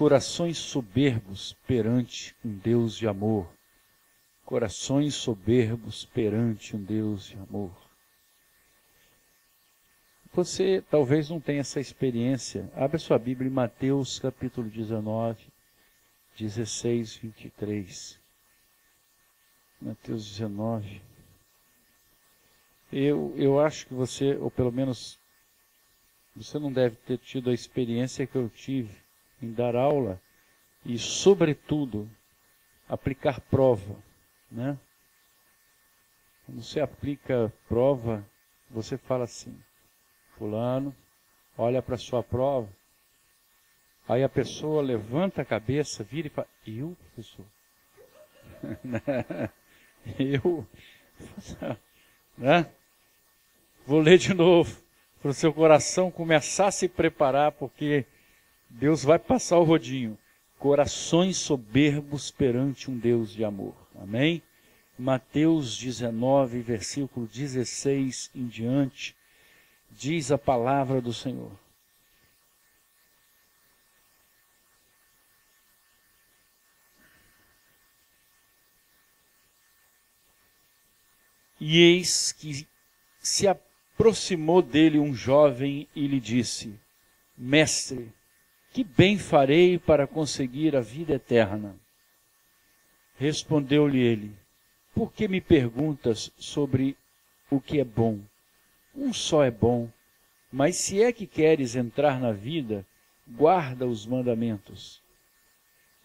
corações soberbos perante um Deus de amor. Corações soberbos perante um Deus de amor. Você talvez não tenha essa experiência. Abra sua Bíblia em Mateus capítulo 19, 16, 23. Mateus 19. Eu acho que você, ou pelo menos, você não deve ter tido a experiência que eu tive em dar aula e, sobretudo, aplicar prova, né? Quando você aplica prova, você fala assim: fulano, olha para a sua prova. Aí a pessoa levanta a cabeça, vira e fala: eu, professor? Eu? Né? Vou ler de novo, para o seu coração começar a se preparar, porque Deus vai passar o rodinho. Corações soberbos perante um Deus de amor. Amém? Mateus 19, versículo 16 em diante, diz a palavra do Senhor. E eis que se aproximou dele um jovem e lhe disse: Mestre, que bem farei para conseguir a vida eterna? Respondeu-lhe ele: Por que me perguntas sobre o que é bom? Um só é bom, mas se é que queres entrar na vida, guarda os mandamentos.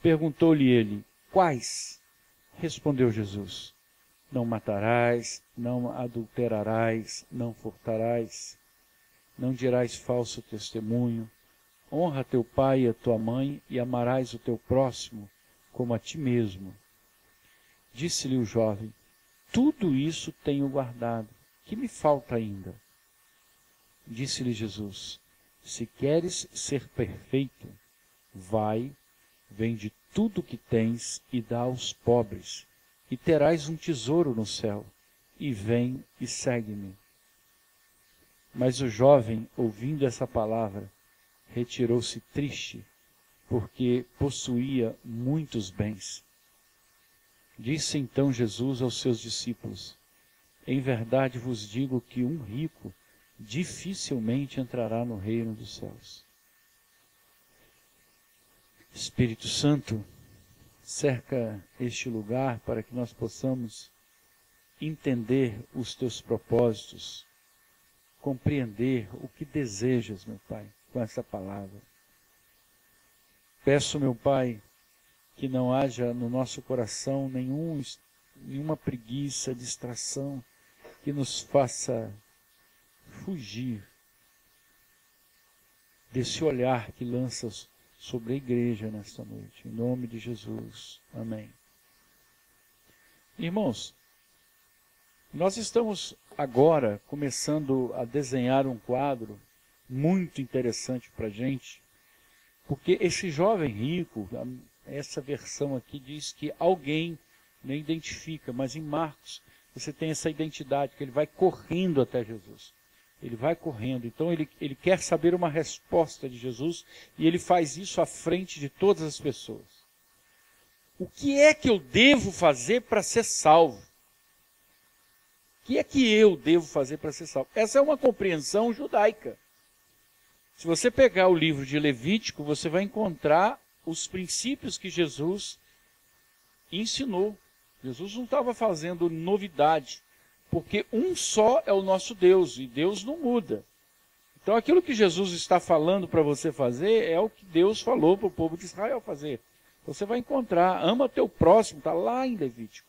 Perguntou-lhe ele: Quais? Respondeu Jesus: Não matarás, não adulterarás, não furtarás, não dirás falso testemunho, honra teu pai e a tua mãe e amarás o teu próximo como a ti mesmo. Disse-lhe o jovem: Tudo isso tenho guardado, que me falta ainda? Disse-lhe Jesus: Se queres ser perfeito, vai, vende tudo o que tens e dá aos pobres, e terás um tesouro no céu, e vem e segue-me. Mas o jovem, ouvindo essa palavra, retirou-se triste, porque possuía muitos bens. Disse então Jesus aos seus discípulos: Em verdade vos digo que um rico dificilmente entrará no reino dos céus. Espírito Santo, cerca este lugar para que nós possamos entender os teus propósitos, compreender o que desejas, meu Pai, com essa palavra. Peço, meu Pai, que não haja no nosso coração nenhuma preguiça, distração, que nos faça fugir desse olhar que lanças sobre a igreja nesta noite. Em nome de Jesus. Amém. Irmãos, nós estamos agora começando a desenhar um quadro muito interessante para a gente, porque esse jovem rico, essa versão aqui diz que alguém nem identifica, mas em Marcos você tem essa identidade, que ele vai correndo até Jesus. Ele vai correndo, então ele quer saber uma resposta de Jesus, e ele faz isso à frente de todas as pessoas. O que é que eu devo fazer para ser salvo? O que é que eu devo fazer para ser salvo? Essa é uma compreensão judaica. Se você pegar o livro de Levítico, você vai encontrar os princípios que Jesus ensinou. Jesus não estava fazendo novidade, porque um só é o nosso Deus, e Deus não muda. Então aquilo que Jesus está falando para você fazer é o que Deus falou para o povo de Israel fazer. Você vai encontrar: ama teu próximo, está lá em Levítico,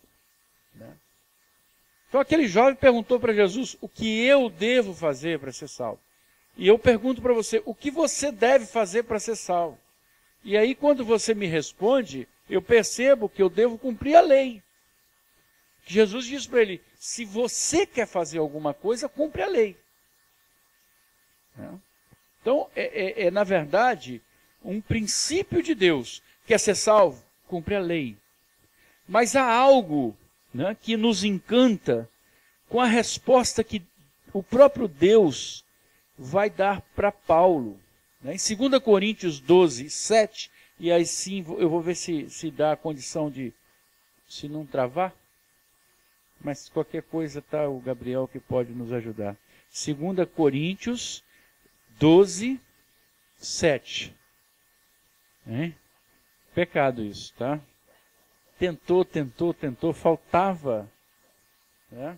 né? Então aquele jovem perguntou para Jesus: o que eu devo fazer para ser salvo? E eu pergunto para você: o que você deve fazer para ser salvo? E aí quando você me responde, eu percebo que eu devo cumprir a lei. Jesus diz para ele: se você quer fazer alguma coisa, cumpre a lei. Então, na verdade, um princípio de Deus. Quer ser salvo? Cumpre a lei. Mas há algo, né, que nos encanta com a resposta que o próprio Deus vai dar para Paulo. Em 2 Coríntios 12, 7, E aí sim, eu vou ver se dá a condição de, se não travar, mas qualquer coisa tá o Gabriel que pode nos ajudar. 2 Coríntios 12, 7. Pecado isso, tá? Tentou, faltava. Né?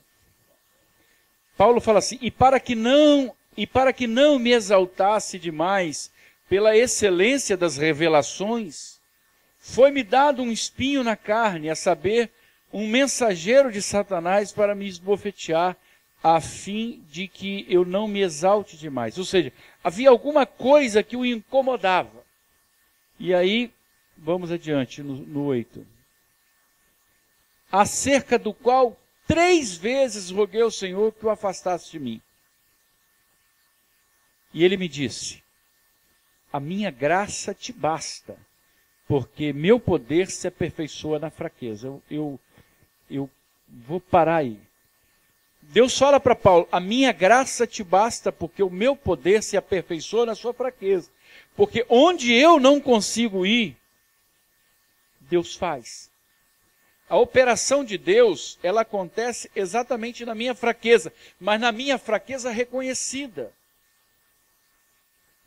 Paulo fala assim, e para que não me exaltasse demais pela excelência das revelações, foi-me dado um espinho na carne, a saber, um mensageiro de Satanás para me esbofetear, a fim de que eu não me exalte demais. Ou seja, havia alguma coisa que o incomodava. E aí, vamos adiante, no 8. Acerca do qual 3 vezes roguei ao Senhor que o afastasse de mim. E ele me disse, a minha graça te basta, porque meu poder se aperfeiçoa na fraqueza. Eu vou parar aí. Deus fala para Paulo, a minha graça te basta, porque o meu poder se aperfeiçoa na sua fraqueza. Porque onde eu não consigo ir, Deus faz. A operação de Deus, ela acontece exatamente na minha fraqueza, mas na minha fraqueza reconhecida.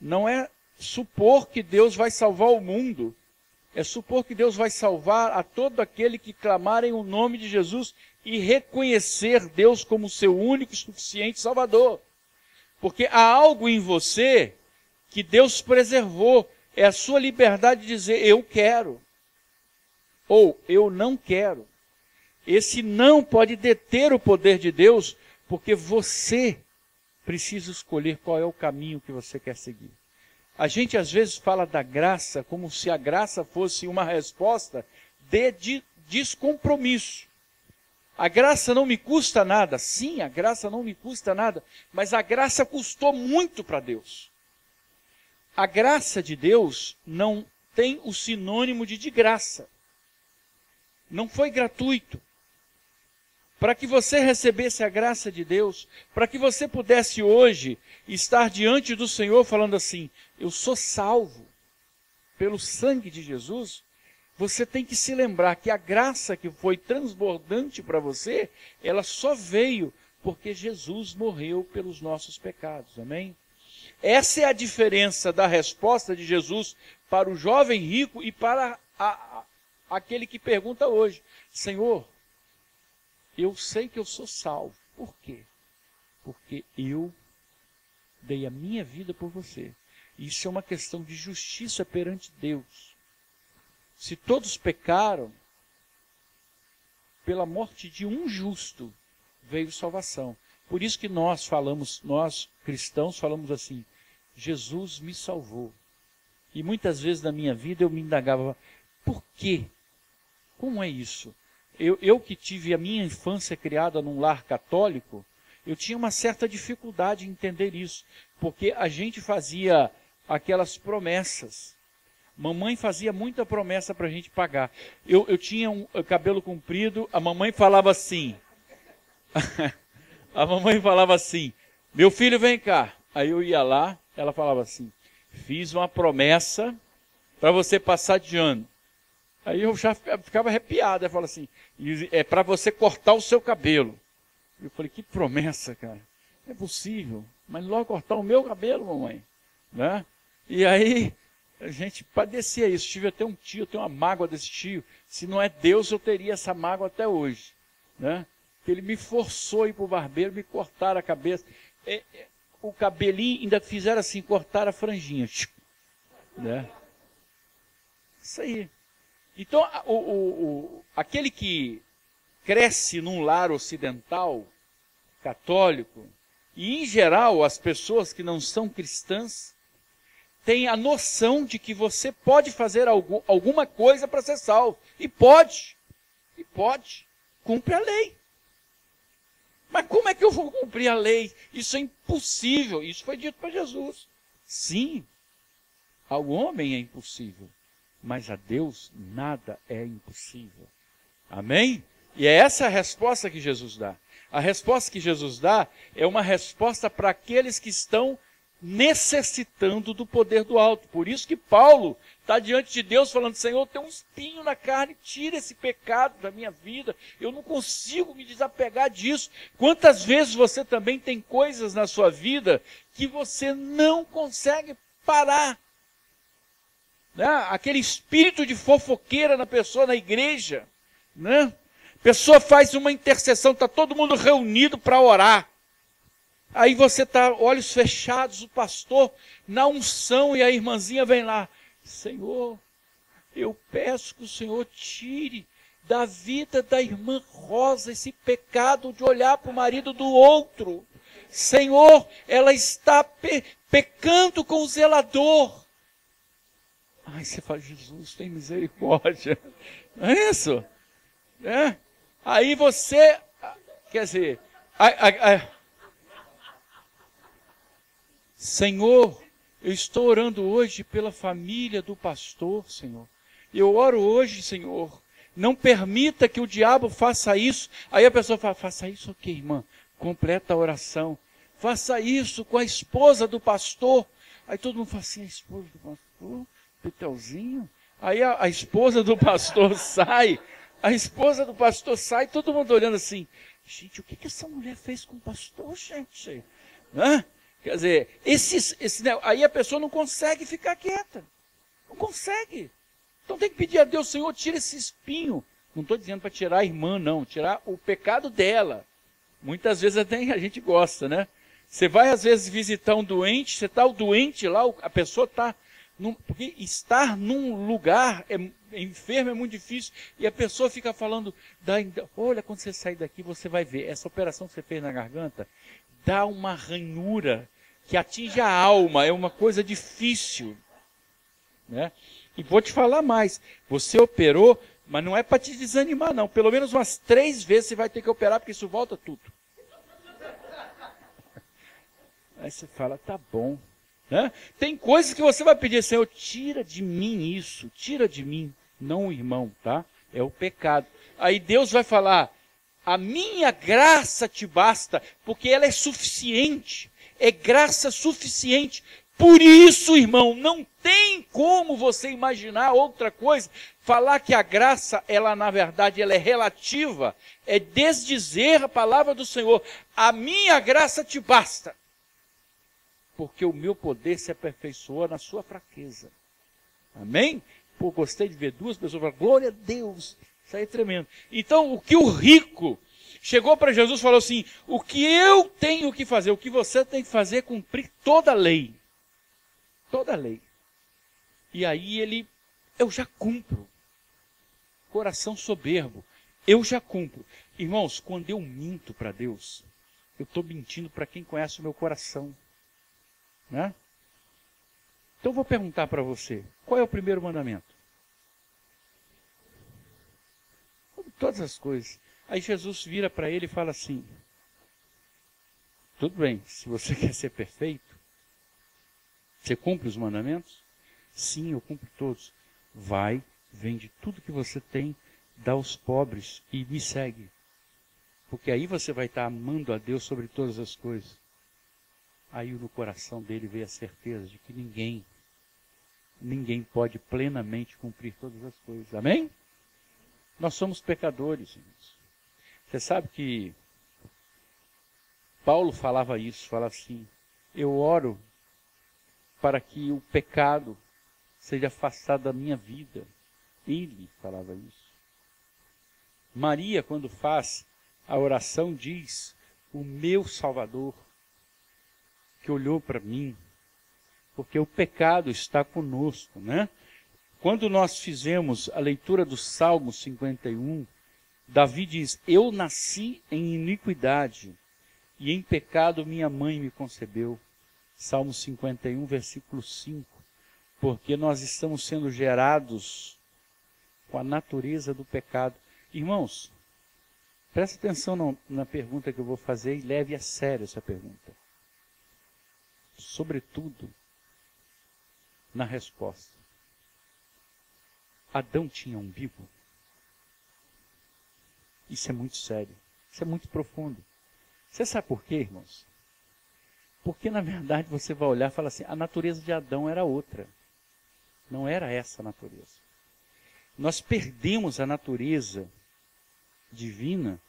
Não é supor que Deus vai salvar o mundo, é supor que Deus vai salvar a todo aquele que clamarem o nome de Jesus e reconhecer Deus como seu único e suficiente Salvador. Porque há algo em você que Deus preservou, é a sua liberdade de dizer eu quero, ou eu não quero. Esse não pode deter o poder de Deus, porque você precisa escolher qual é o caminho que você quer seguir. A gente às vezes fala da graça como se a graça fosse uma resposta de descompromisso. A graça não me custa nada. Sim, a graça não me custa nada, mas a graça custou muito para Deus. A graça de Deus não tem o sinônimo de graça. Não foi gratuito. Para que você recebesse a graça de Deus, para que você pudesse hoje estar diante do Senhor falando assim, eu sou salvo pelo sangue de Jesus, você tem que se lembrar que a graça que foi transbordante para você, ela só veio porque Jesus morreu pelos nossos pecados, amém? Essa é a diferença da resposta de Jesus para o jovem rico e para aquele que pergunta hoje, Senhor, eu sei que eu sou salvo. Por quê? Porque eu dei a minha vida por você. Isso é uma questão de justiça perante Deus. Se todos pecaram, pela morte de um justo veio salvação. Por isso que nós cristãos falamos assim, Jesus me salvou. E muitas vezes na minha vida eu me indagava, por quê? Como é isso? Eu que tive a minha infância criada num lar católico, eu tinha uma certa dificuldade em entender isso, porque a gente fazia aquelas promessas. Mamãe fazia muita promessa para a gente pagar. Eu tinha um cabelo comprido, a mamãe falava assim, meu filho vem cá. Aí eu ia lá, ela falava assim, fiz uma promessa para você passar de ano. Aí eu já ficava arrepiado, ela falava assim, é para você cortar o seu cabelo. Eu falei, que promessa, cara, não é possível, mas logo cortar o meu cabelo, mamãe, né? E aí, a gente padecia isso, tive até um tio, eu tenho uma mágoa desse tio, se não é Deus eu teria essa mágoa até hoje, né? Que ele me forçou a ir para o barbeiro, me cortar a cabeça, o cabelinho ainda fizeram assim, cortaram a franjinha, né? Isso aí. Então, aquele que cresce num lar ocidental, católico, e em geral as pessoas que não são cristãs, têm a noção de que você pode fazer alguma coisa para ser salvo. E pode. Cumpre a lei. Mas como é que eu vou cumprir a lei? Isso é impossível. Isso foi dito para Jesus. Sim, ao homem é impossível. Mas a Deus nada é impossível. Amém? E é essa a resposta que Jesus dá. A resposta que Jesus dá é uma resposta para aqueles que estão necessitando do poder do alto. Por isso que Paulo está diante de Deus falando, Senhor, tem um espinho na carne, tira esse pecado da minha vida, eu não consigo me desapegar disso. Quantas vezes você também tem coisas na sua vida que você não consegue parar? Né? Aquele espírito de fofoqueira na pessoa, na igreja, né? A pessoa faz uma intercessão, está todo mundo reunido para orar. Aí você está, olhos fechados, o pastor na unção, e a irmãzinha vem lá. Senhor, eu peço que o Senhor tire da vida da irmã Rosa esse pecado de olhar para o marido do outro. Senhor, ela está pecando com o zelador. Aí você fala, Jesus, tem misericórdia. Não é isso? É? Aí você, quer dizer, Senhor, eu estou orando hoje pela família do pastor, Senhor. Eu oro hoje, Senhor, não permita que o diabo faça isso. Aí a pessoa fala, faça isso o quê, irmã? Completa a oração. Faça isso com a esposa do pastor. Aí todo mundo fala assim, a esposa do pastor, Petelzinho. Aí a esposa do pastor sai. A esposa do pastor sai, todo mundo olhando assim, gente, o que essa mulher fez com o pastor, gente? Né? Quer dizer, aí a pessoa não consegue ficar quieta. Não consegue. Então tem que pedir a Deus, Senhor, tira esse espinho. Não estou dizendo para tirar a irmã, não. Tirar o pecado dela. Muitas vezes até a gente gosta, né? Você vai às vezes visitar um doente, você está o doente lá, a pessoa está... Porque estar num lugar enfermo é muito difícil, e a pessoa fica falando, olha, quando você sair daqui, você vai ver, essa operação que você fez na garganta, dá uma ranhura que atinge a alma, é uma coisa difícil. Né? E vou te falar mais, você operou, mas não é para te desanimar não, pelo menos umas 3 vezes você vai ter que operar, porque isso volta tudo. Aí você fala, tá bom. Né? Tem coisas que você vai pedir, Senhor, tira de mim isso, tira de mim, não o irmão, tá? É o pecado. Aí Deus vai falar, a minha graça te basta, porque ela é suficiente, é graça suficiente. Por isso, irmão, não tem como você imaginar outra coisa, falar que a graça, ela na verdade, ela é relativa, é desdizer a palavra do Senhor, a minha graça te basta. Porque o meu poder se aperfeiçoa na sua fraqueza. Amém? Pô, gostei de ver 2 pessoas falar, glória a Deus, isso aí é tremendo. Então, o que o rico chegou para Jesus e falou assim, o que eu tenho que fazer, o que você tem que fazer é cumprir toda a lei. Toda a lei. E aí eu já cumpro. Coração soberbo, eu já cumpro. Irmãos, quando eu minto para Deus, eu estou mentindo para quem conhece o meu coração. Né? Então eu vou perguntar para você, qual é o primeiro mandamento? Todas as coisas. Aí Jesus vira para ele e fala assim, tudo bem, se você quer ser perfeito, você cumpre os mandamentos? Sim, eu cumpro todos. Vai, vende tudo que você tem, dá aos pobres e me segue. Porque aí você vai estar amando a Deus sobre todas as coisas. Aí no coração dele veio a certeza de que ninguém pode plenamente cumprir todas as coisas. Amém? Nós somos pecadores, irmãos. Você sabe que Paulo falava isso, falava assim, eu oro para que o pecado seja afastado da minha vida. Ele falava isso. Maria, quando faz a oração, diz, o meu Salvador, que olhou para mim, porque o pecado está conosco, né? Quando nós fizemos a leitura do Salmo 51, Davi diz, eu nasci em iniquidade, e em pecado minha mãe me concebeu. Salmo 51, versículo 5, porque nós estamos sendo gerados com a natureza do pecado. Irmãos, preste atenção na pergunta que eu vou fazer e leve a sério essa pergunta. Sobretudo, na resposta. Adão tinha umbigo? Isso é muito sério. Isso é muito profundo. Você sabe por quê, irmãos? Porque, na verdade, você vai olhar e falar assim, a natureza de Adão era outra. Não era essa a natureza. Nós perdemos a natureza divina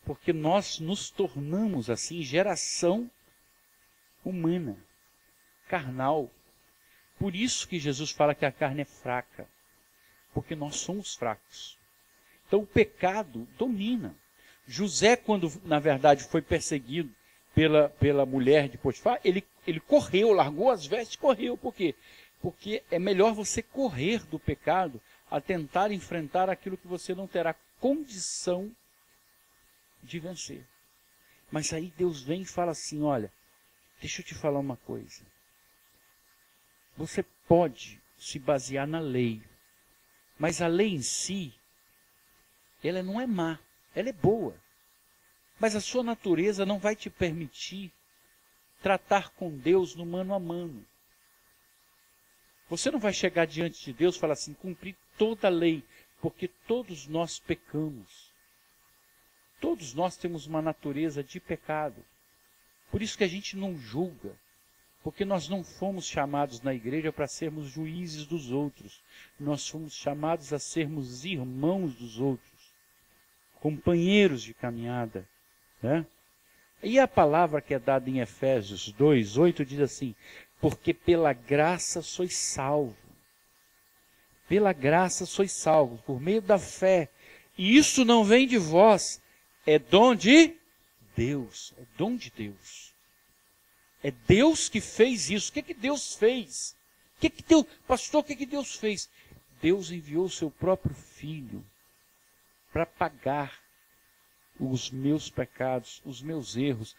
porque nós nos tornamos, assim, geração humana, carnal. Por isso que Jesus fala que a carne é fraca. Porque nós somos fracos. Então o pecado domina. José, quando na verdade foi perseguido pela mulher de Potifar, ele correu, largou as vestes e correu. Por quê? Porque é melhor você correr do pecado a tentar enfrentar aquilo que você não terá condição de vencer. Mas aí Deus vem e fala assim, olha, deixa eu te falar uma coisa. Você pode se basear na lei, mas a lei em si, ela não é má, ela é boa. Mas a sua natureza não vai te permitir tratar com Deus no mano a mano. Você não vai chegar diante de Deus e falar assim, cumprir toda a lei, porque todos nós pecamos. Todos nós temos uma natureza de pecado. Por isso que a gente não julga. Porque nós não fomos chamados na igreja para sermos juízes dos outros. Nós fomos chamados a sermos irmãos dos outros. Companheiros de caminhada. Né? E a palavra que é dada em Efésios 2:8 diz assim, porque pela graça sois salvos. Pela graça sois salvos, por meio da fé. E isso não vem de vós, é dom de Deus. É dom de Deus. É Deus que fez isso. O que Deus fez? Pastor, o que Deus fez? Deus enviou o seu próprio Filho para pagar os meus pecados, os meus erros,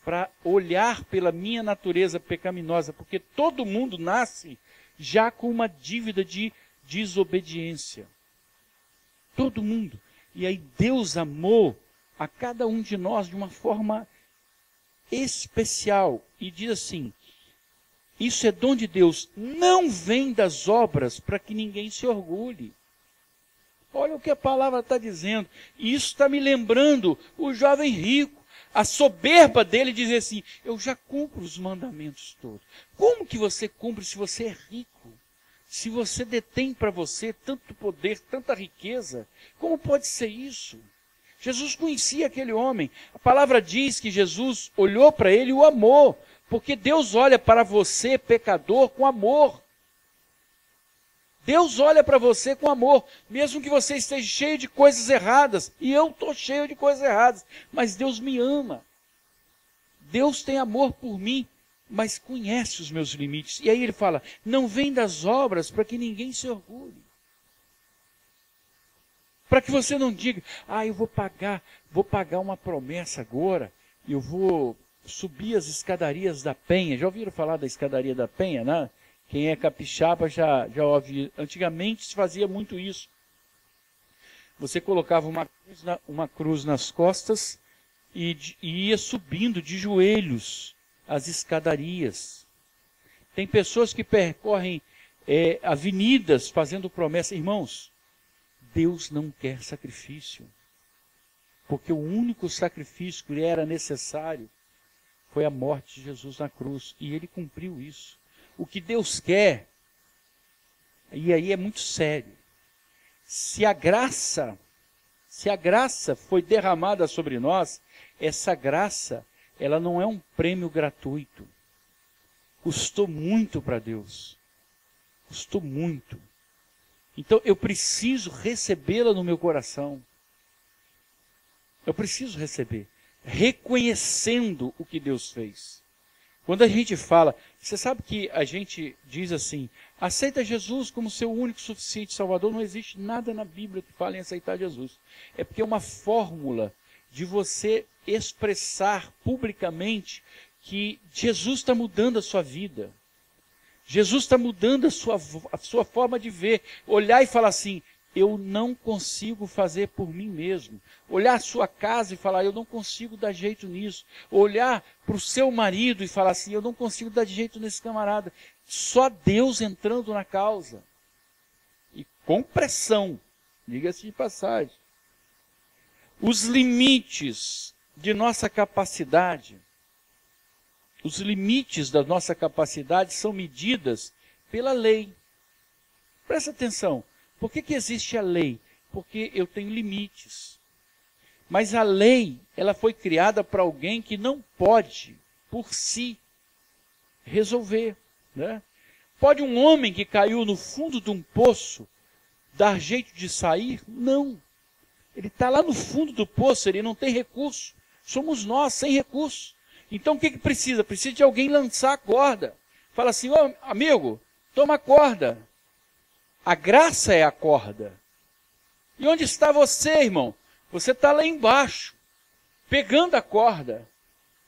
para olhar pela minha natureza pecaminosa, porque todo mundo nasce já com uma dívida de desobediência. Todo mundo. E aí Deus amou a cada um de nós de uma forma especial. E diz assim, isso é dom de Deus, não vem das obras para que ninguém se orgulhe. Olha o que a palavra está dizendo. E isso está me lembrando o jovem rico. A soberba dele dizer assim, eu já cumpro os mandamentos todos. Como que você cumpre se você é rico? Se você detém para você tanto poder, tanta riqueza, como pode ser isso? Jesus conhecia aquele homem. A palavra diz que Jesus olhou para ele e o amou. Porque Deus olha para você, pecador, com amor. Deus olha para você com amor. Mesmo que você esteja cheio de coisas erradas. E eu estou cheio de coisas erradas. Mas Deus me ama. Deus tem amor por mim. Mas conhece os meus limites. E aí ele fala, não vem das obras para que ninguém se orgulhe. Para que você não diga, eu vou pagar uma promessa agora, eu vou subir as escadarias da Penha. Já ouviram falar da escadaria da Penha, né? Quem é capixaba já ouviu. Antigamente se fazia muito isso. Você colocava uma cruz nas costas e ia subindo de joelhos as escadarias. Tem pessoas que percorrem avenidas fazendo promessa. Irmãos, Deus não quer sacrifício. Porque o único sacrifício que era necessário foi a morte de Jesus na cruz. E ele cumpriu isso. O que Deus quer, e aí é muito sério, se a graça foi derramada sobre nós, essa graça, ela não é um prêmio gratuito. Custou muito para Deus. Custou muito. Então eu preciso recebê-la no meu coração. Eu preciso receber, reconhecendo o que Deus fez. Quando a gente fala, você sabe que a gente diz assim, aceita Jesus como seu único suficiente Salvador, não existe nada na Bíblia que fale em aceitar Jesus. É porque é uma fórmula de você expressar publicamente que Jesus está mudando a sua vida. Jesus está mudando a sua forma de ver. Olhar e falar assim, eu não consigo fazer por mim mesmo. Olhar a sua casa e falar, eu não consigo dar jeito nisso. Olhar para o seu marido e falar assim, eu não consigo dar jeito nesse camarada. Só Deus entrando na causa. E com pressão, diga-se de passagem. Os limites de nossa capacidade os limites da nossa capacidade são medidas pela lei. Presta atenção, por que existe a lei? Porque eu tenho limites. Mas a lei, ela foi criada para alguém que não pode, por si, resolver, né? Pode um homem que caiu no fundo de um poço dar jeito de sair? Não. Ele está lá no fundo do poço, ele não tem recurso. Somos nós, sem recurso. Então o que precisa? Precisa de alguém lançar a corda. Fala assim, ô amigo, toma a corda. A graça é a corda. E onde está você, irmão? Você está lá embaixo, pegando a corda.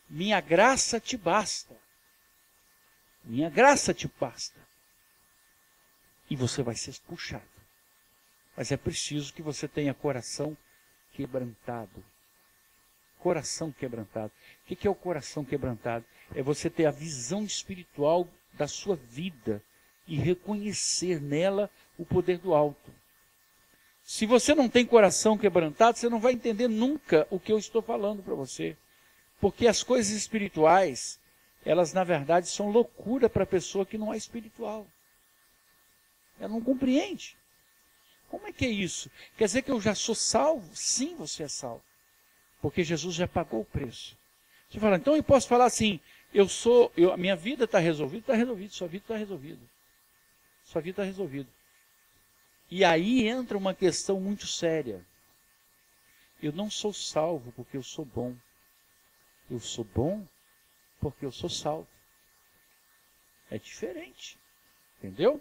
Minha graça te basta. Minha graça te basta. E você vai ser puxado. Mas é preciso que você tenha coração quebrantado. Coração quebrantado. O que é o coração quebrantado? É você ter a visão espiritual da sua vida e reconhecer nela o poder do alto. Se você não tem coração quebrantado, você não vai entender nunca o que eu estou falando para você. Porque as coisas espirituais, elas na verdade são loucura para a pessoa que não é espiritual. Ela não compreende. Como é que é isso? Quer dizer que eu já sou salvo? Sim, você é salvo. Porque Jesus já pagou o preço. Você fala, então eu posso falar assim, a minha vida está resolvida, sua vida está resolvida. Sua vida está resolvida. E aí entra uma questão muito séria. Eu não sou salvo porque eu sou bom. Eu sou bom porque eu sou salvo. É diferente. Entendeu?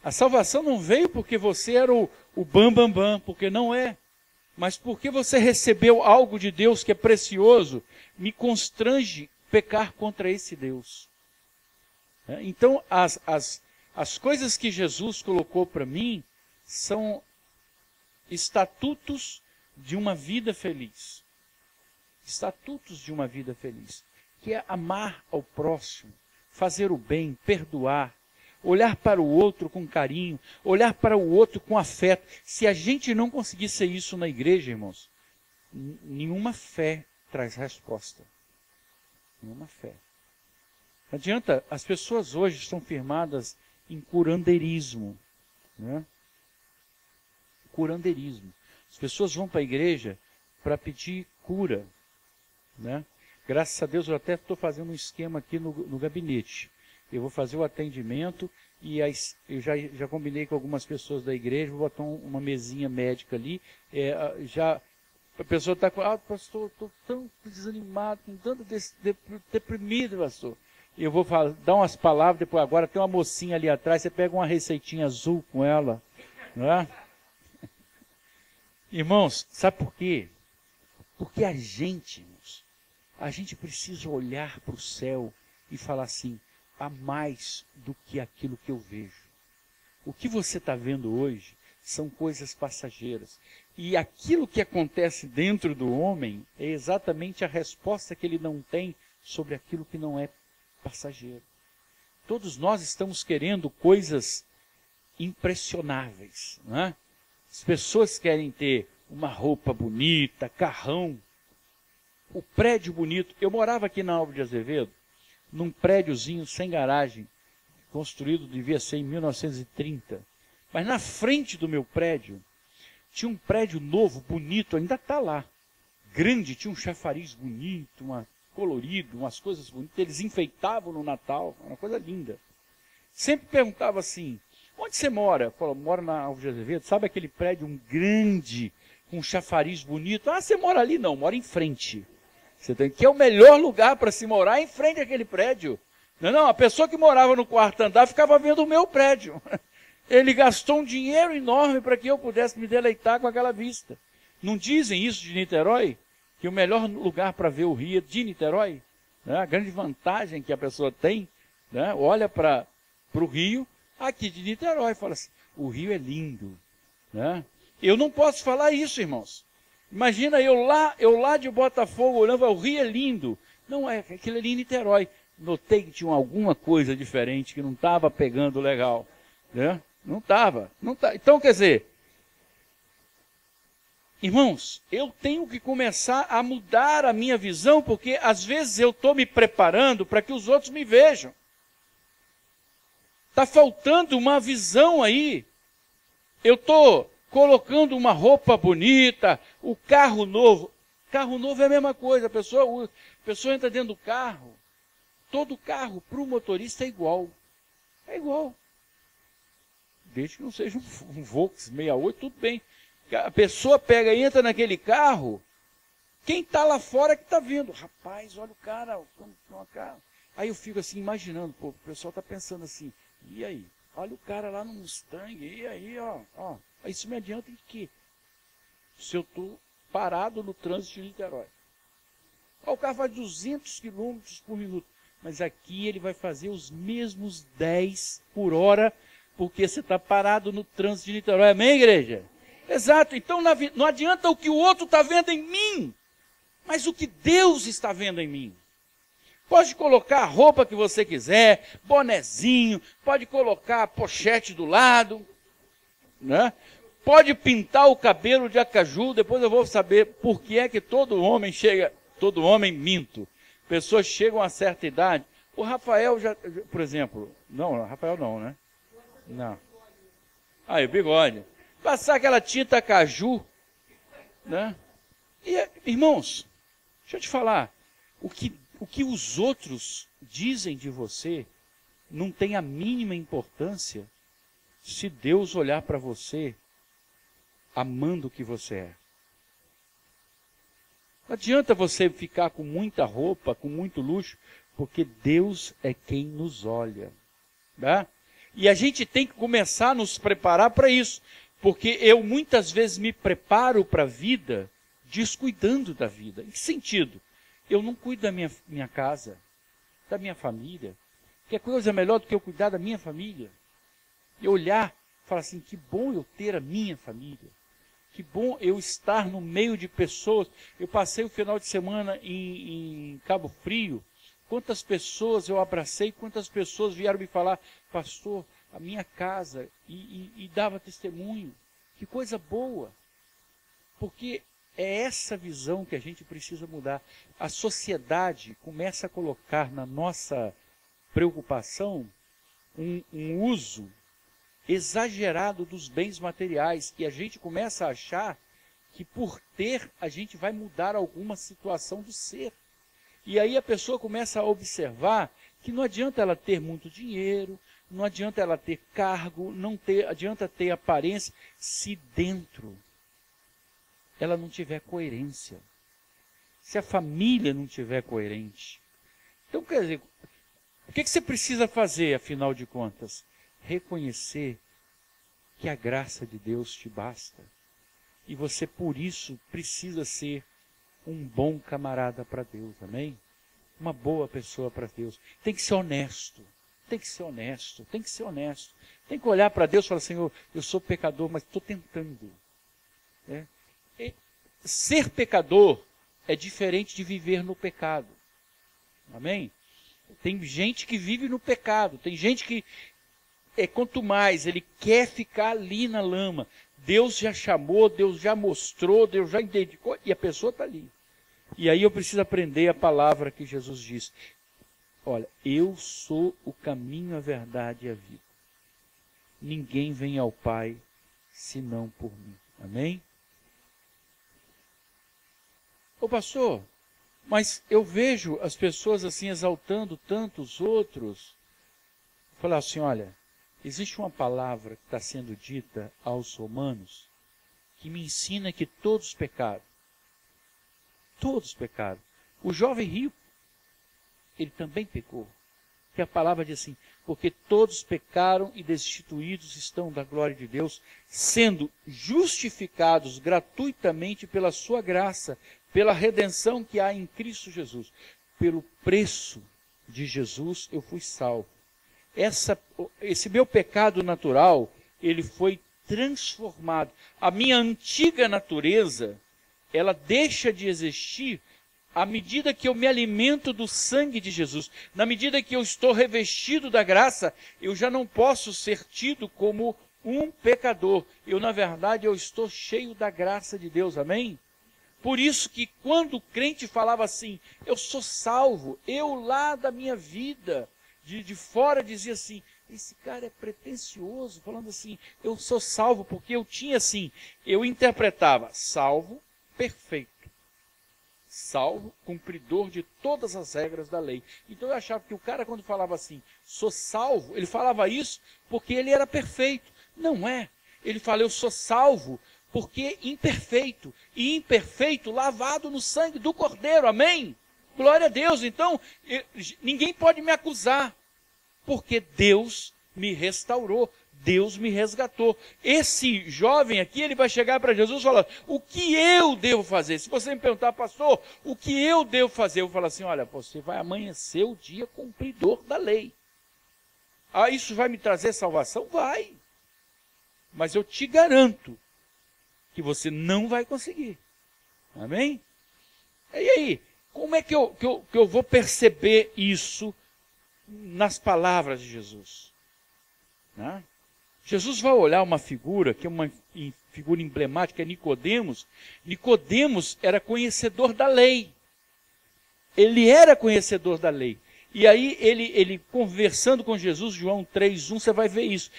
A salvação não veio porque você era o bam, porque não é. Mas porque você recebeu algo de Deus que é precioso, me constrange pecar contra esse Deus. Então, as coisas que Jesus colocou para mim são estatutos de uma vida feliz. Estatutos de uma vida feliz. Que é amar ao próximo, fazer o bem, perdoar, olhar para o outro com carinho, olhar para o outro com afeto. Se a gente não conseguir ser isso na igreja, irmãos, nenhuma fé traz resposta. Nenhuma fé. Não adianta, as pessoas hoje estão firmadas em curandeirismo, né? Curandeirismo. As pessoas vão para a igreja para pedir cura, né? Graças a Deus eu até estou fazendo um esquema aqui no gabinete. Eu vou fazer o atendimento e eu já combinei com algumas pessoas da igreja, vou botar uma mesinha médica ali. A pessoa está com, pastor, estou tão desanimado, tanto deprimido, pastor. Eu vou dar umas palavras, depois agora tem uma mocinha ali atrás, você pega uma receitinha azul com ela, não é? Irmãos, sabe por quê? Porque a gente precisa olhar para o céu e falar assim, há mais do que aquilo que eu vejo. O que você está vendo hoje são coisas passageiras. E aquilo que acontece dentro do homem é exatamente a resposta que ele não tem sobre aquilo que não é passageiro. Todos nós estamos querendo coisas impressionáveis, não é? As pessoas querem ter uma roupa bonita, carrão, o prédio bonito. Eu morava aqui na Álvaro de Azevedo, num prédiozinho sem garagem, construído, devia ser em 1930. Mas na frente do meu prédio, tinha um prédio novo, bonito, ainda está lá. Grande, tinha um chafariz bonito, colorido, umas coisas bonitas. Eles enfeitavam no Natal, uma coisa linda. Sempre perguntava assim, onde você mora? Eu falava, moro na Álvaro de Azevedo. Sabe aquele prédio grande, com um chafariz bonito? Ah, você mora ali? Não, mora em frente. Você tem que é o melhor lugar para se morar, em frente àquele prédio. Não, a pessoa que morava no quarto andar ficava vendo o meu prédio. Ele gastou um dinheiro enorme para que eu pudesse me deleitar com aquela vista. Não dizem isso de Niterói? Que o melhor lugar para ver o rio é de Niterói? Né? A grande vantagem que a pessoa tem, né? Olha para o rio, aqui de Niterói, fala assim, o rio é lindo. Né? Eu não posso falar isso, irmãos. Imagina eu lá de Botafogo, olhando, o rio é lindo. Não é, aquilo ali em Niterói. Notei que tinha alguma coisa diferente, que não estava pegando legal. Né? Não estava. Então, quer dizer, Irmãos, eu tenho que começar a mudar a minha visão, porque às vezes eu estou me preparando para que os outros me vejam. Está faltando uma visão aí. Eu estou colocando uma roupa bonita, o carro novo. Carro novo é a mesma coisa, a pessoa entra dentro do carro. Todo carro para o motorista é igual. É igual. Desde que não seja um Volks 68, tudo bem. A pessoa pega e entra naquele carro, quem está lá fora que está vendo. Rapaz, olha o cara. Aí eu fico assim, imaginando, pô, o pessoal está pensando assim, e aí? Olha o cara lá no Mustang, e aí, ó. Isso me adianta de quê? Se eu estou parado no trânsito de Niterói. O carro faz 200 km por minuto, mas aqui ele vai fazer os mesmos 10 por hora, porque você está parado no trânsito de Niterói. Amém, igreja? Exato. Então não adianta o que o outro está vendo em mim, mas o que Deus está vendo em mim. Pode colocar a roupa que você quiser, bonezinho, pode colocar a pochete do lado, né? Pode pintar o cabelo de acaju. Depois eu vou saber por que é que todo homem minto. Pessoas chegam a certa idade. O Rafael já, por exemplo, não, Rafael não, né? Não. Aí, o bigode. Passar aquela tinta caju, né? E, irmãos, deixa eu te falar, o que os outros dizem de você não tem a mínima importância se Deus olhar para você amando o que você é. Não adianta você ficar com muita roupa, com muito luxo, porque Deus é quem nos olha, né? E a gente tem que começar a nos preparar para isso, porque eu muitas vezes me preparo para a vida descuidando da vida. Em que sentido? Eu não cuido da minha casa, da minha família. Que coisa melhor do que eu cuidar da minha família? Eu olhar e falar assim, que bom eu ter a minha família. Que bom eu estar no meio de pessoas. Eu passei o final de semana em Cabo Frio. Quantas pessoas eu abracei, quantas pessoas vieram me falar, pastor, a minha casa, e dava testemunho. Que coisa boa. Porque é essa visão que a gente precisa mudar. A sociedade começa a colocar na nossa preocupação um uso exagerado dos bens materiais, e a gente começa a achar que por ter a gente vai mudar alguma situação do ser. E aí a pessoa começa a observar que não adianta ela ter muito dinheiro, não adianta ela ter cargo, adianta ter aparência, se dentro ela não tiver coerência. Se a família não tiver coerente. Então, quer dizer, o que você precisa fazer, afinal de contas? Reconhecer que a graça de Deus te basta. E você, por isso, precisa ser um bom camarada para Deus, amém? Uma boa pessoa para Deus. Tem que ser honesto, tem que ser honesto, tem que ser honesto. Tem que olhar para Deus e falar, Senhor, eu sou pecador, mas estou tentando. Ser pecador é diferente de viver no pecado. Amém? Tem gente que vive no pecado, tem gente que, quanto mais ele quer ficar ali na lama, Deus já chamou, Deus já mostrou, Deus já dedicou, e a pessoa está ali. E aí eu preciso aprender a palavra que Jesus disse. Olha, eu sou o caminho, a verdade e a vida. Ninguém vem ao Pai senão por mim. Amém? Ô pastor, mas eu vejo as pessoas assim exaltando tantos outros. Falar assim, olha, existe uma palavra que está sendo dita aos romanos que me ensina que todos pecaram. Todos pecaram. O jovem rico, ele também pecou. Que a palavra diz assim, porque todos pecaram e destituídos estão da glória de Deus, sendo justificados gratuitamente pela sua graça, pela redenção que há em Cristo Jesus. Pelo preço de Jesus eu fui salvo. Esse meu pecado natural, ele foi transformado. A minha antiga natureza, ela deixa de existir à medida que eu me alimento do sangue de Jesus. Na medida que eu estou revestido da graça, eu já não posso ser tido como um pecador. Na verdade, eu estou cheio da graça de Deus, amém? Por isso que quando o crente falava assim, eu sou salvo, eu lá da minha vida, de fora dizia assim, esse cara é pretensioso, falando assim, eu sou salvo, porque eu tinha assim, eu interpretava salvo, perfeito. Salvo, cumpridor de todas as regras da lei. Então eu achava que o cara, quando falava assim, sou salvo, ele falava isso porque ele era perfeito. Não é. Ele fala, eu sou salvo porque imperfeito. E imperfeito lavado no sangue do Cordeiro. Amém? Glória a Deus. Então, ninguém pode me acusar, porque Deus me restaurou. Deus me resgatou. Esse jovem aqui, ele vai chegar para Jesus e falar, o que eu devo fazer? Se você me perguntar, pastor, o que eu devo fazer? Eu vou falar assim, olha, você vai amanhecer o dia cumpridor da lei. Ah, isso vai me trazer salvação? Vai. Mas eu te garanto que você não vai conseguir. Amém? E aí, como é que eu vou perceber isso nas palavras de Jesus? Né? Jesus vai olhar uma figura, que é uma figura emblemática, é Nicodemos. Nicodemos era conhecedor da lei. Ele era conhecedor da lei. E aí, ele conversando com Jesus, João 3:1, você vai ver isso.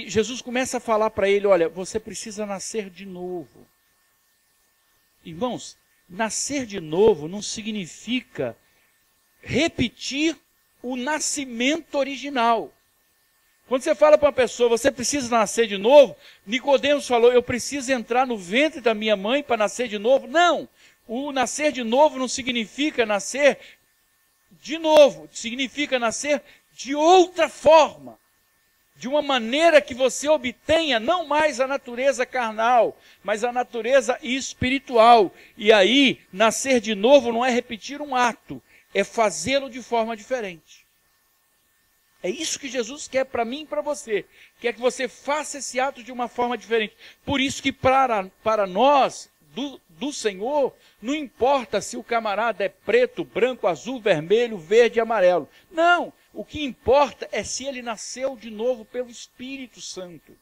Jesus começa a falar para ele, olha, você precisa nascer de novo. Irmãos, nascer de novo não significa repetir o nascimento original. Quando você fala para uma pessoa, você precisa nascer de novo, Nicodemos falou, eu preciso entrar no ventre da minha mãe para nascer de novo. Não, o nascer de novo não significa nascer de novo, significa nascer de outra forma, de uma maneira que você obtenha não mais a natureza carnal, mas a natureza espiritual. E aí, nascer de novo não é repetir um ato, é fazê-lo de forma diferente. É isso que Jesus quer para mim e para você. Quer que você faça esse ato de uma forma diferente. Por isso que para nós, do Senhor, não importa se o camarada é preto, branco, azul, vermelho, verde e amarelo. Não, o que importa é se ele nasceu de novo pelo Espírito Santo.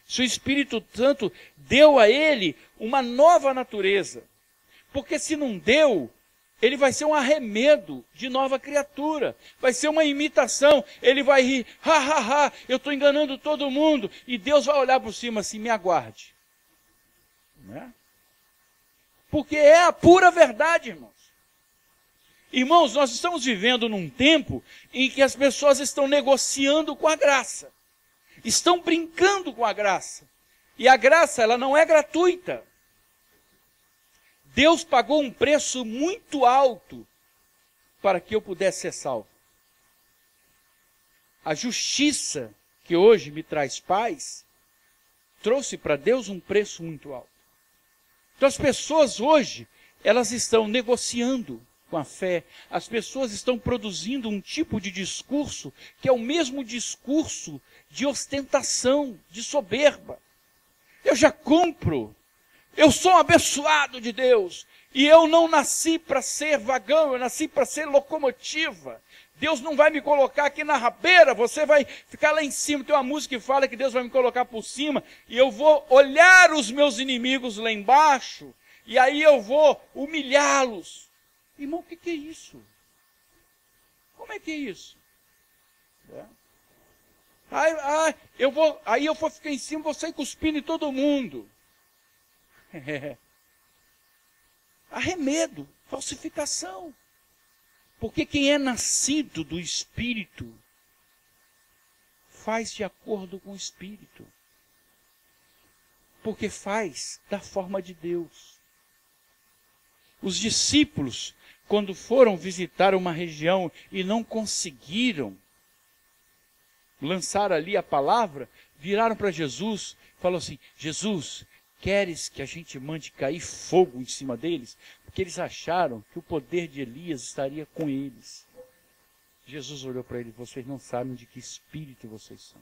Se o Espírito Santo deu a ele uma nova natureza. Porque se não deu, ele vai ser um arremedo de nova criatura. Vai ser uma imitação. Ele vai rir. Ha, ha, ha. Eu estou enganando todo mundo. E Deus vai olhar por cima assim, me aguarde. Né? Porque é a pura verdade, irmãos. Irmãos, nós estamos vivendo num tempo em que as pessoas estão negociando com a graça. Estão brincando com a graça. E a graça, ela não é gratuita. Deus pagou um preço muito alto para que eu pudesse ser salvo. A justiça que hoje me traz paz, trouxe para Deus um preço muito alto. Então as pessoas hoje, elas estão negociando com a fé. As pessoas estão produzindo um tipo de discurso que é o mesmo discurso de ostentação, de soberba. Eu já compro. Eu sou um abençoado de Deus, e eu não nasci para ser vagão, eu nasci para ser locomotiva. Deus não vai me colocar aqui na rabeira, você vai ficar lá em cima. Tem uma música que fala que Deus vai me colocar por cima, e eu vou olhar os meus inimigos lá embaixo, e aí eu vou humilhá-los. Irmão, o que é isso? Como é que é isso? Aí eu vou ficar em cima, vou sair cuspindo em todo mundo. Arremedo, falsificação. Porque quem é nascido do Espírito faz de acordo com o Espírito. Porque faz da forma de Deus. Os discípulos, quando foram visitar uma região e não conseguiram lançar ali a palavra, viraram para Jesus, falaram assim, Jesus, queres que a gente mande cair fogo em cima deles? Porque eles acharam que o poder de Elias estaria com eles. Jesus olhou para eles, vocês não sabem de que espírito vocês são.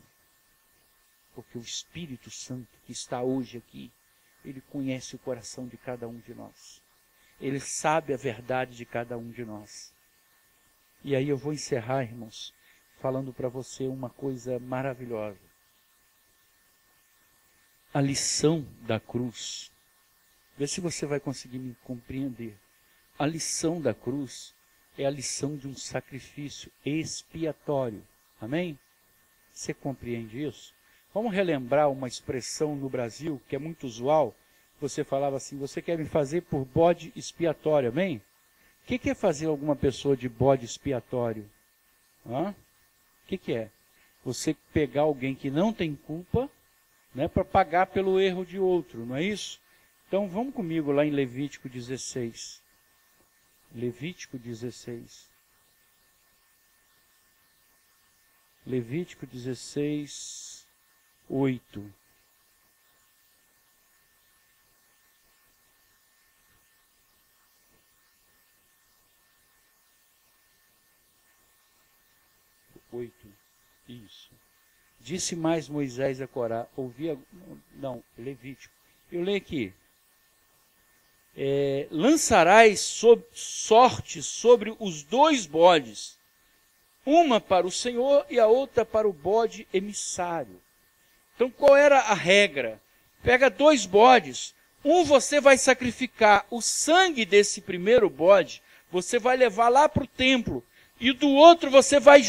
Porque o Espírito Santo que está hoje aqui, ele conhece o coração de cada um de nós. Ele sabe a verdade de cada um de nós. E aí eu vou encerrar, irmãos, falando para você uma coisa maravilhosa. a lição da cruz. Vê se você vai conseguir me compreender. A lição da cruz é a lição de um sacrifício expiatório. Amém? Você compreende isso? Vamos relembrar uma expressão no Brasil que é muito usual. Você falava assim, você quer me fazer por bode expiatório, amém? O que é fazer alguma pessoa de bode expiatório? O que é? Você pegar alguém que não tem culpa, né, para pagar pelo erro de outro, não é isso? Então vamos comigo lá em Levítico 16. Levítico 16. Levítico 16, 8. Isso. Disse mais Moisés a Corá, Levítico. Eu leio aqui. Lançarás sorte sobre os 2 bodes, uma para o Senhor e a outra para o bode emissário. Então qual era a regra? Pega 2 bodes, um você vai sacrificar, o sangue desse primeiro bode, você vai levar lá para o templo, e do outro você vai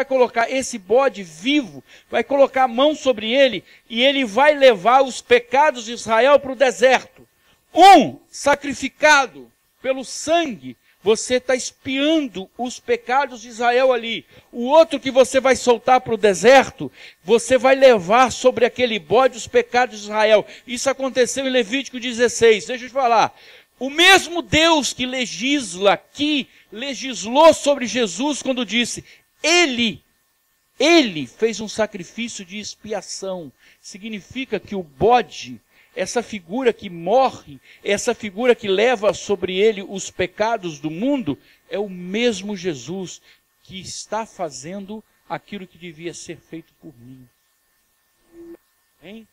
colocar esse bode vivo, vai colocar a mão sobre ele, e ele vai levar os pecados de Israel para o deserto. Um sacrificado pelo sangue, você está expiando os pecados de Israel ali. O outro que você vai soltar para o deserto, você vai levar sobre aquele bode os pecados de Israel. Isso aconteceu em Levítico 16. Deixa eu te falar. O mesmo Deus que legisla aqui, legislou sobre Jesus quando disse, Ele fez um sacrifício de expiação. Significa que o bode, essa figura que morre, essa figura que leva sobre ele os pecados do mundo, é o mesmo Jesus que está fazendo aquilo que devia ser feito por mim. Hein?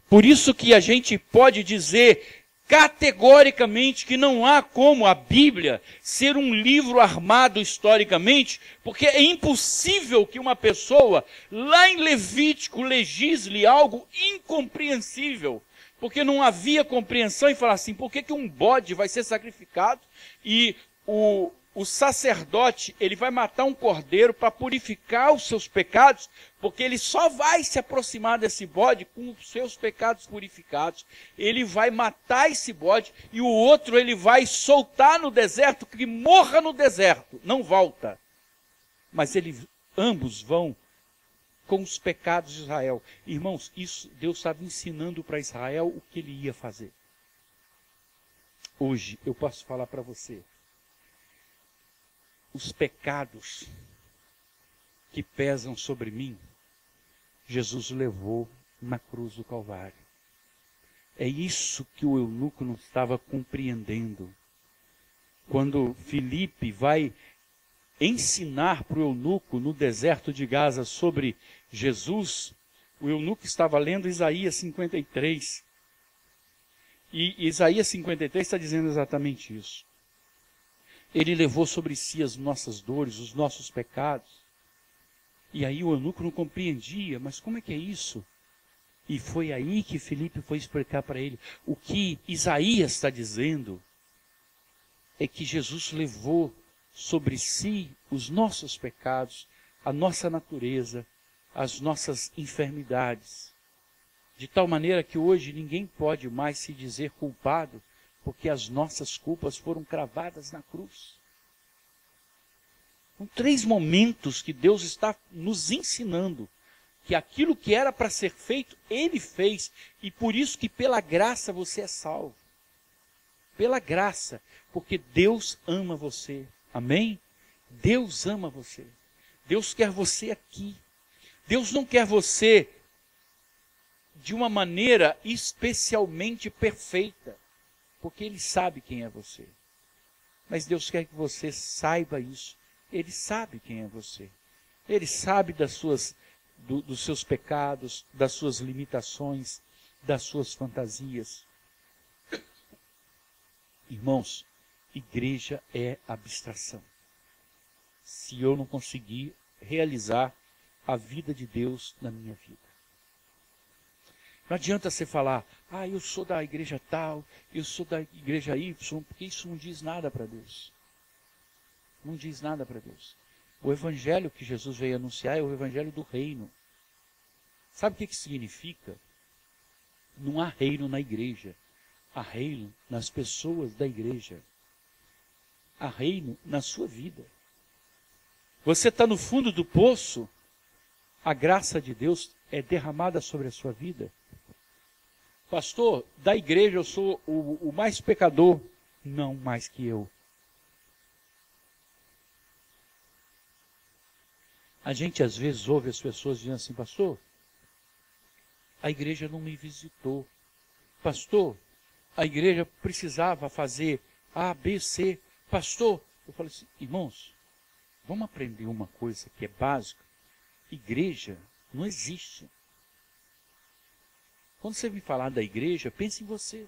Por isso que a gente pode dizer categoricamente que não há como a Bíblia ser um livro armado historicamente, porque é impossível que uma pessoa lá em Levítico legisle algo incompreensível, porque não havia compreensão em falar assim, por que um bode vai ser sacrificado e o sacerdote, ele vai matar um cordeiro para purificar os seus pecados, porque ele só vai se aproximar desse bode com os seus pecados purificados. Ele vai matar esse bode e o outro ele vai soltar no deserto, que morra no deserto, não volta. Mas ambos vão com os pecados de Israel. Irmãos, isso Deus estava ensinando para Israel o que ele ia fazer. Hoje eu posso falar para você, os pecados que pesam sobre mim, Jesus levou na cruz do Calvário. É isso que o eunuco não estava compreendendo. Quando Filipe vai ensinar para o eunuco no deserto de Gaza sobre Jesus, o eunuco estava lendo Isaías 53. E Isaías 53 está dizendo exatamente isso. Ele levou sobre si as nossas dores, os nossos pecados. E aí o eunuco não compreendia, mas como é que é isso? E foi aí que Filipe foi explicar para ele. O que Isaías está dizendo é que Jesus levou sobre si os nossos pecados, a nossa natureza, as nossas enfermidades. De tal maneira que hoje ninguém pode mais se dizer culpado, porque as nossas culpas foram cravadas na cruz. São 3 momentos que Deus está nos ensinando que aquilo que era para ser feito, Ele fez, e por isso que pela graça você é salvo. Pela graça, porque Deus ama você. Amém? Deus ama você. Deus quer você aqui. Deus não quer você de uma maneira especialmente perfeita, porque Ele sabe quem é você. Mas Deus quer que você saiba isso. Ele sabe quem é você. Ele sabe dos seus pecados, das suas limitações, das suas fantasias. Irmãos, igreja é abstração. Se eu não conseguir realizar a vida de Deus na minha vida. Não adianta você falar, eu sou da igreja tal, eu sou da igreja Y, porque isso não diz nada para Deus. Não diz nada para Deus. O evangelho que Jesus veio anunciar é o evangelho do reino. Sabe o que significa? Não há reino na igreja. Há reino nas pessoas da igreja. Há reino na sua vida. Você está no fundo do poço, a graça de Deus é derramada sobre a sua vida. Pastor, da igreja eu sou o mais pecador. Não mais que eu. A gente às vezes ouve as pessoas dizendo assim, pastor, a igreja não me visitou. Pastor, a igreja precisava fazer A, B, C. Pastor, eu falo assim, irmãos, vamos aprender uma coisa que é básica. Igreja não existe. Quando você me falar da igreja, pense em você.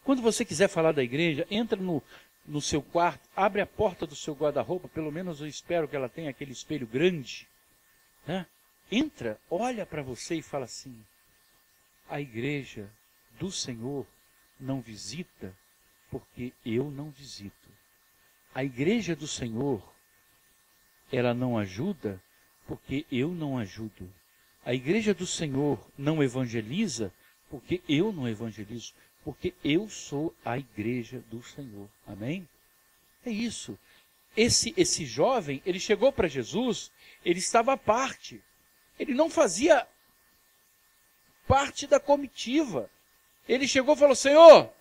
Quando você quiser falar da igreja, entra no seu quarto, abre a porta do seu guarda-roupa, pelo menos eu espero que ela tenha aquele espelho grande, né? Entra, olha para você e fala assim, a igreja do Senhor não visita porque eu não visito. A igreja do Senhor, ela não ajuda porque eu não ajudo. A igreja do Senhor não evangeliza porque eu não evangelizo. Porque eu sou a igreja do Senhor. Amém? É isso. Esse jovem, ele chegou para Jesus, ele estava à parte. Ele não fazia parte da comitiva. Ele chegou e falou, Senhor,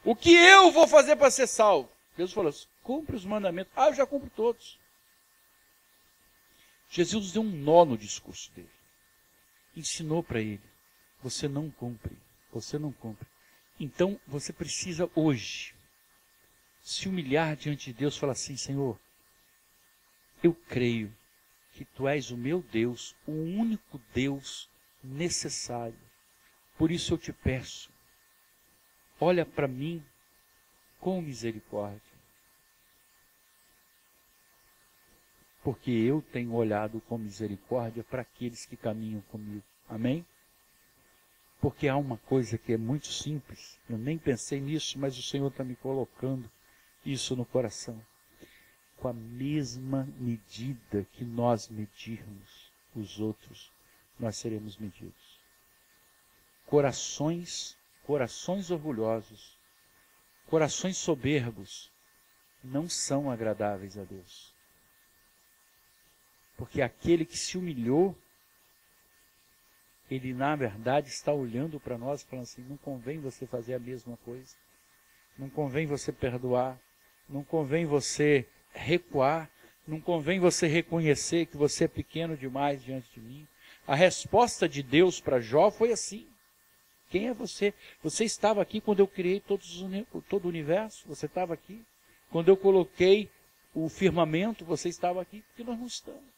o que eu vou fazer para ser salvo? Jesus falou, cumpre os mandamentos. Eu já cumpro todos. Jesus deu um nó no discurso dele. Ensinou para ele, você não cumpre. Você não cumpre. Então, você precisa hoje se humilhar diante de Deus e falar assim, Senhor, eu creio que Tu és o meu Deus, o único Deus necessário. Por isso eu te peço, olha para mim com misericórdia. Porque eu tenho olhado com misericórdia para aqueles que caminham comigo. Amém? Porque há uma coisa que é muito simples, eu nem pensei nisso, mas o Senhor está me colocando isso no coração. Com a mesma medida que nós medirmos os outros, nós seremos medidos. Corações orgulhosos, corações soberbos, não são agradáveis a Deus. Porque aquele que se humilhou, ele, na verdade, está olhando para nós e falando assim, não convém você fazer a mesma coisa. Não convém você perdoar. Não convém você recuar. Não convém você reconhecer que você é pequeno demais diante de mim. A resposta de Deus para Jó foi assim. Quem é você? Você estava aqui quando eu criei todo o universo? Você estava aqui? Quando eu coloquei o firmamento, você estava aqui? Porque nós não estamos.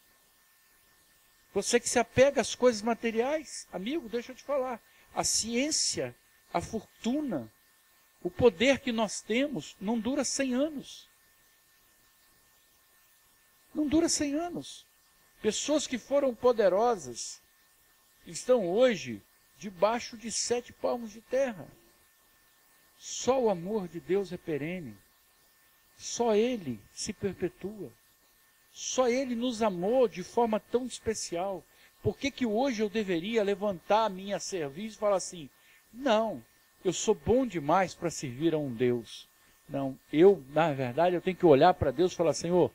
Você que se apega às coisas materiais, amigo, deixa eu te falar, a ciência, a fortuna, o poder que nós temos não dura 100 anos. Não dura 100 anos. Pessoas que foram poderosas estão hoje debaixo de 7 palmos de terra. Só o amor de Deus é perene. Só Ele se perpetua. Só Ele nos amou de forma tão especial. Por que hoje eu deveria levantar a minha serviço e falar assim, não, eu sou bom demais para servir a um Deus. Não, na verdade, eu tenho que olhar para Deus e falar, Senhor,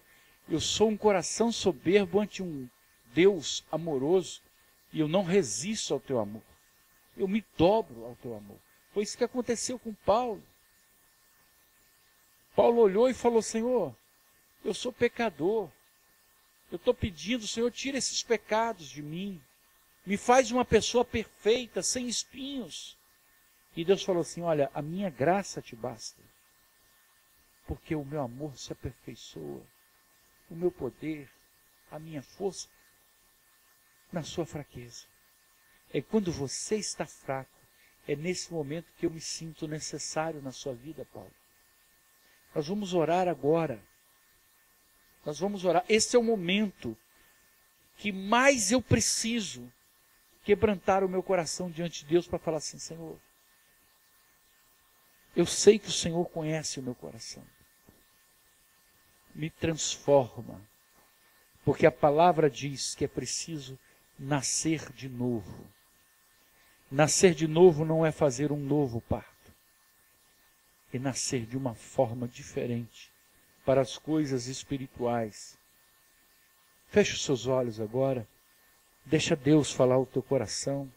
eu sou um coração soberbo ante um Deus amoroso e eu não resisto ao Teu amor. Eu me dobro ao Teu amor. Foi isso que aconteceu com Paulo. Paulo olhou e falou, Senhor, eu sou pecador. Eu estou pedindo, Senhor, tira esses pecados de mim. Me faz uma pessoa perfeita, sem espinhos. E Deus falou assim, olha, a minha graça te basta. Porque o meu amor se aperfeiçoa. O meu poder, a minha força, na sua fraqueza. É quando você está fraco, é nesse momento que eu me sinto necessário na sua vida, Paulo. Nós vamos orar agora. Nós vamos orar. Esse é o momento que mais eu preciso quebrantar o meu coração diante de Deus para falar assim: Senhor, eu sei que o Senhor conhece o meu coração. Me transforma, porque a palavra diz que é preciso nascer de novo. Nascer de novo não é fazer um novo parto, é nascer de uma forma diferente para as coisas espirituais. Feche os seus olhos agora, deixa Deus falar o teu coração.